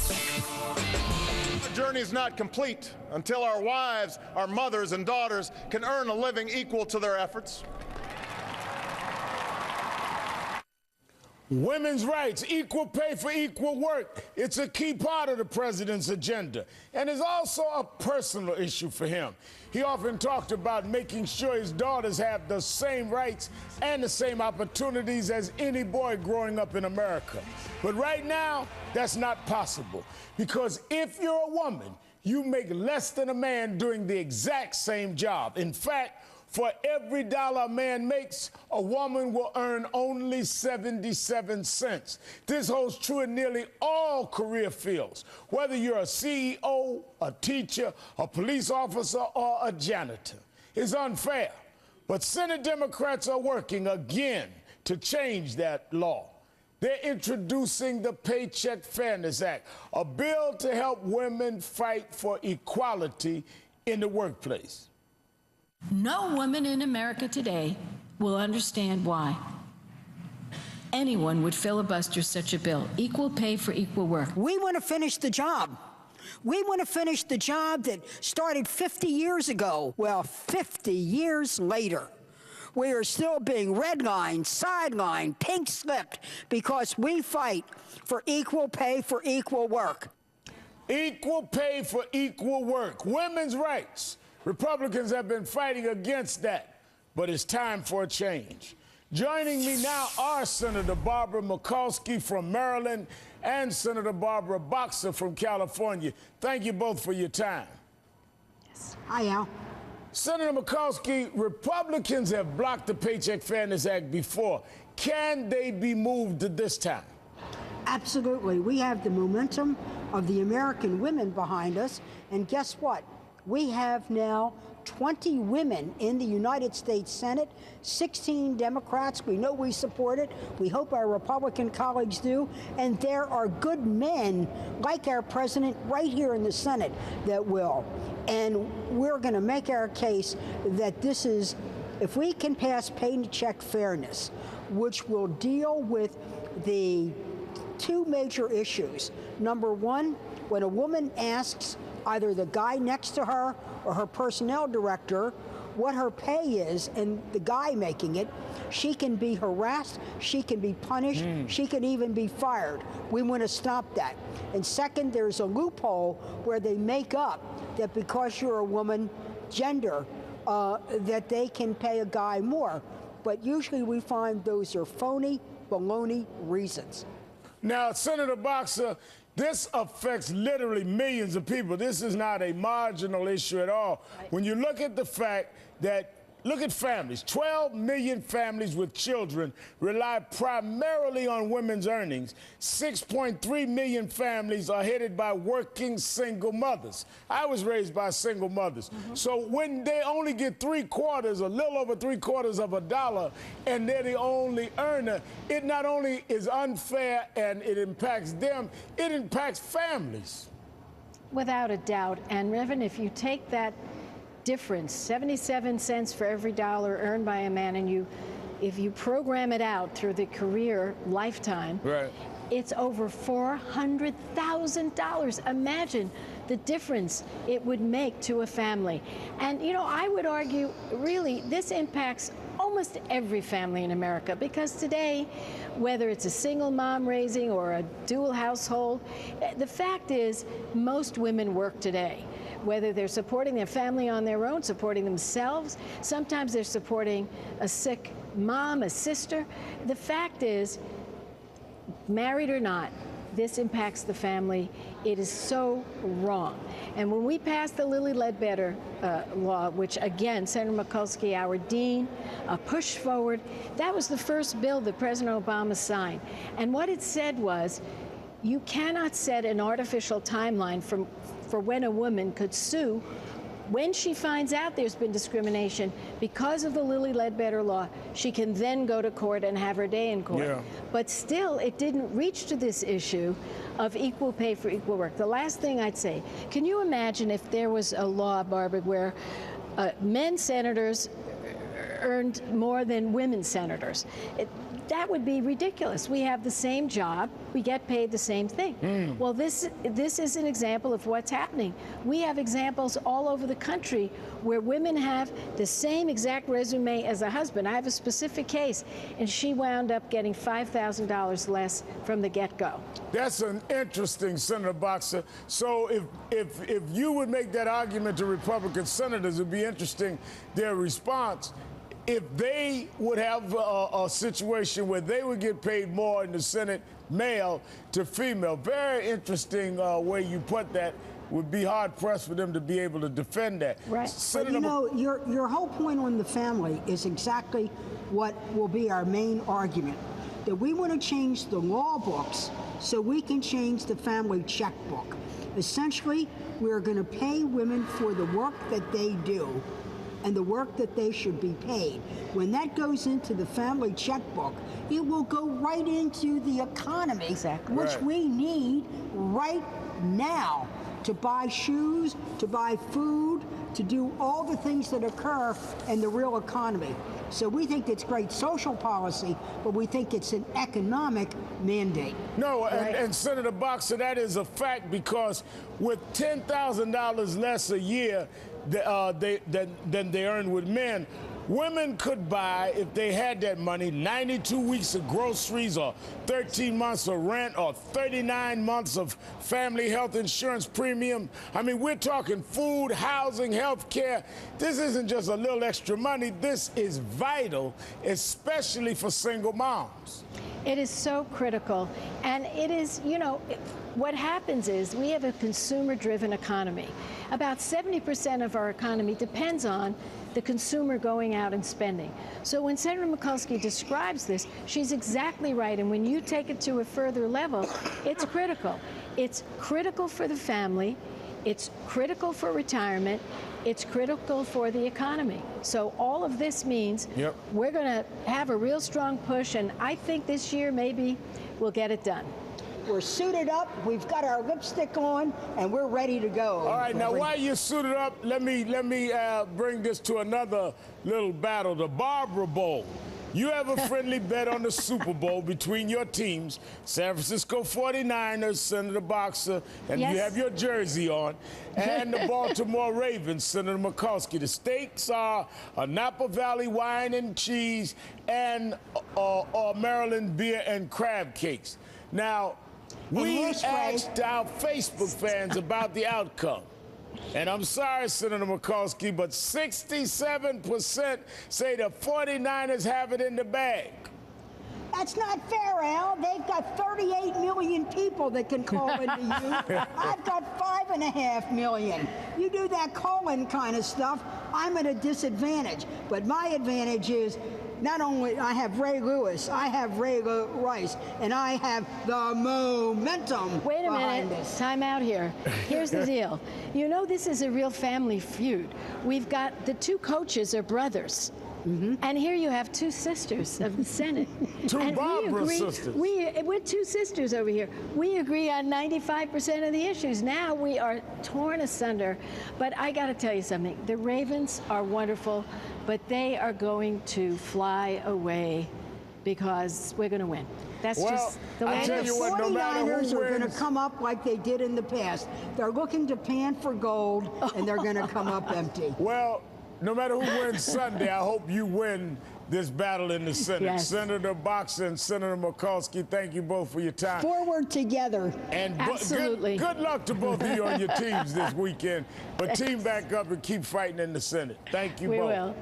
The journey is not complete until our wives, our mothers and daughters can earn a living equal to their efforts. Women's rights, equal pay for equal work. It's a key part of the president's agenda, and is also a personal issue for him. He often talked about making sure his daughters have the same rights and the same opportunities as any boy growing up in America. But right now, that's not possible, because if you're a woman, you make less than a man doing the exact same job. In fact, for every dollar a man makes, a woman will earn only 77 cents. This holds true in nearly all career fields, whether you're a CEO, a teacher, a police officer, or a janitor. It's unfair, but Senate Democrats are working again to change that law. They're introducing the Paycheck Fairness Act, a bill to help women fight for equality in the workplace. No woman in America today will understand why anyone would filibuster such a bill. Equal pay for equal work. We want to finish the job. We want to finish the job that started 50 years ago. Well, 50 years later, we are still being redlined, sidelined, pink-slipped because we fight for equal pay for equal work. Equal pay for equal work. Women's rights. Republicans have been fighting against that, but it's time for a change. Joining me now are Senator Barbara Mikulski from Maryland and Senator Barbara Boxer from California. Thank you both for your time. Yes. Hi, Al. Senator Mikulski, Republicans have blocked the Paycheck Fairness Act before. Can they be moved this time? Absolutely. We have the momentum of the American women behind us, and guess what? We have now 20 women in the United States Senate, 16 Democrats. We know we support it. We hope our Republican colleagues do. And there are good men like our president right here in the Senate that will. And we're going to make our case that this is, if we can pass paycheck fairness, which will deal with the two major issues. Number one, when a woman asks either the guy next to her or her personnel director what her pay is, and the guy making it, she can be harassed, she can be punished, she can even be fired. We want to stop that. And second, there's a loophole where they make up that because you're a woman, gender, that they can pay a guy more. But usually we find those are phony, baloney reasons. Now, Senator Boxer, this affects literally millions of people. This is not a marginal issue at all. Right. When you look at the fact that, look at families, 12 million families with children rely primarily on women's earnings. 6.3 million families are headed by working single mothers. I was raised by single mothers. So when they only get a little over three-quarters of a dollar, and they're the only earner, it not only is unfair and it impacts them, it impacts families. Without a doubt. And Reverend, if you take that difference, 77 cents for every dollar earned by a man, and if you program it out through the career lifetime, right, it's over $400,000. Imagine the difference it would make to a family. And, you know, I would argue, really, this impacts almost every family in America, because today, whether it's a single mom raising or a dual household, the fact is most women work today. Whether they're supporting their family on their own, supporting themselves, sometimes they're supporting a sick mom, a sister. The fact is, married or not, this impacts the family. It is so wrong. And when we passed the Lilly Ledbetter law, which again, Senator Mikulski, our dean, pushed forward, that was the first bill that President Obama signed. And what it said was, you cannot set an artificial timeline for when a woman could sue when she finds out there's been discrimination because of the Lilly Ledbetter law. She can then go to court and have her day in court. Yeah. But still, it didn't reach to this issue of equal pay for equal work. The last thing I'd say, can you imagine if there was a law, Barbara, where men senators earned more than women senators? that would be ridiculous. We have the same job, we get paid the same thing. Well, this is an example of what's happening. We have examples all over the country where women have the same exact resume as a husband. I have a specific case, and she wound up getting $5,000 less from the get-go. That's an interesting, Senator Boxer. So if you would make that argument to Republican senators, it'd be interesting their response. If they would have a situation where they would get paid more in the Senate, male to female, very interesting way you put that. Would be hard-pressed for them to be able to defend that. Right. But you know, your whole point on the family is exactly what will be our main argument, that we want to change the law books so we can change the family checkbook. Essentially, we're going to pay women for the work that they do and the work that they should be paid. When that goes into the family checkbook, it will go right into the economy, which we need right now to buy shoes, to buy food, to do all the things that occur in the real economy. So we think it's great social policy, but we think it's an economic mandate. No, and Senator Boxer, that is a fact, because with $10,000 less a year than they earn with men, women could buy, if they had that money, 92 weeks of groceries, or 13 months of rent, or 39 months of family health insurance premium. I mean, we're talking food, housing, health care. This isn't just a little extra money. This is vital, especially for single moms. It is so critical. And it is, you know, what happens is we have a consumer-driven economy. About 70% of our economy depends on the consumer going out and spending. So when Senator Mikulski describes this, she's exactly right. And when you take it to a further level, it's critical. It's critical for the family. It's critical for retirement. It's critical for the economy. So all of this means we're going to have a real strong push. And I think this year maybe we'll get it done. We're suited up, we've got our lipstick on, and we're ready to go. All right, now while you're suited up, let me bring this to another little battle, the Barbara Bowl. You have a friendly bet on the Super Bowl between your teams, San Francisco 49ers, Senator Boxer, and you have your jersey on, and the Baltimore Ravens, Senator Mikulski. The stakes are a Napa Valley wine and cheese and Maryland beer and crab cakes. Now, we asked our Facebook fans about the outcome. And I'm sorry, Senator Mikulski, but 67% say the 49ers have it in the bag. That's not fair, Al. They've got 38 million people that can call into you. I've got 5.5 million. You do that call-in kind of stuff, I'm at a disadvantage. But my advantage is not only I have Ray Lewis, I have Ray Rice, and I have the momentum. Wait a minute. This. Time out here. Here's the deal. You know, this is a real family feud. We've got the two coaches are brothers. And here you have two sisters of the Senate. Two Barbara sisters. We're two sisters over here. We agree on 95% of the issues. Now we are torn asunder. But I got to tell you something. The Ravens are wonderful, but they are going to fly away because we're going to win. That's just the way it is. The 49ers are going to come up like they did in the past. They're looking to pan for gold, and they're going to come up empty. Well, no matter who wins Sunday, I hope you win this battle in the Senate. Yes. Senator Boxer and Senator Mikulski, thank you both for your time. Forward together. And absolutely. Good luck to both of you on your teams this weekend. But team back up and keep fighting in the Senate. Thank you both. We will.